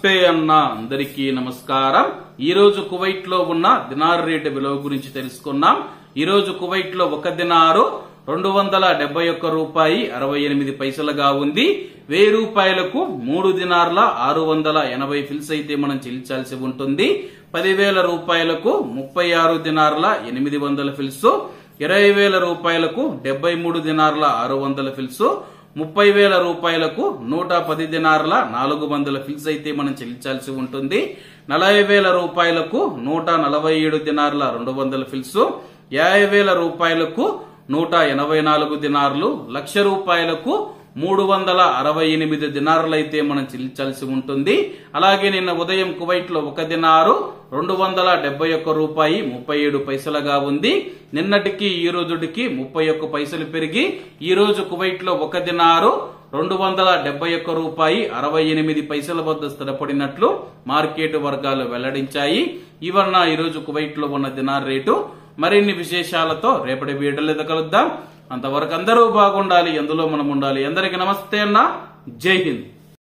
నమస్తే అన్న అందరికీ నమస్కారం। ఈ రోజు కువైట్ లో ఉన్న దినార్ రేటు విలువ గురించి తెలుసుకున్నాం। ఈ రోజు కువైట్ లో ఒక దినారు 271 రూపాయి 68 పైసలుగా ఉంది। 1000 రూపాయలకు 3 దినార్ల 680 ఫిల్స్ అయితే మనం చెల్లించాల్సి ఉంటుంది। 10,000 రూపాయలకు 36 దినార్ల 800 ఫిల్స్, 20,000 రూపాయలకు 73 దినార్ల 600 ఫిల్స్, 30,000 రూపాయలకు 110 దినార్ల 400 ఫిల్స్ అయితే మనం చెల్లించాల్సి ఉంటుంది। 40,000 రూపాయలకు 147 దినార్ల 200 ఫిల్స్, 50,000 రూపాయలకు 184 దినార్లు, 1,00,000 రూపాయలకు 368 దినార్లు అయితే మనం చెల్లించాల్సి ఉంటుంది। అలాగే నిన్న ఉదయం కువైట్ లో ఒక దినారు 271 రూపాయి 37 పైసలుగా ఉంది। నిన్నటికి ఈ రోజుకి 31 పైసలు పెరిగి ఈ రోజు కువైట్ లో ఒక దినారు 271 రూపాయి 68 పైసల వద్ద స్థిరపడినట్లు మార్కెట్ వర్గాలు వెల్లడించాయి। ఇవన్న ఈ రోజు కువైట్ లో ఉన్న దినార్ రేటు। మరిన్ని విశేషాలతో రేపటి వీడియోలో కలుద్దాం। అంతవరకు అందరూ బాగుండాలి, ఎందులో మనం ఉండాలి। అందరికీ నమస్తే అన్న, జై హింద్।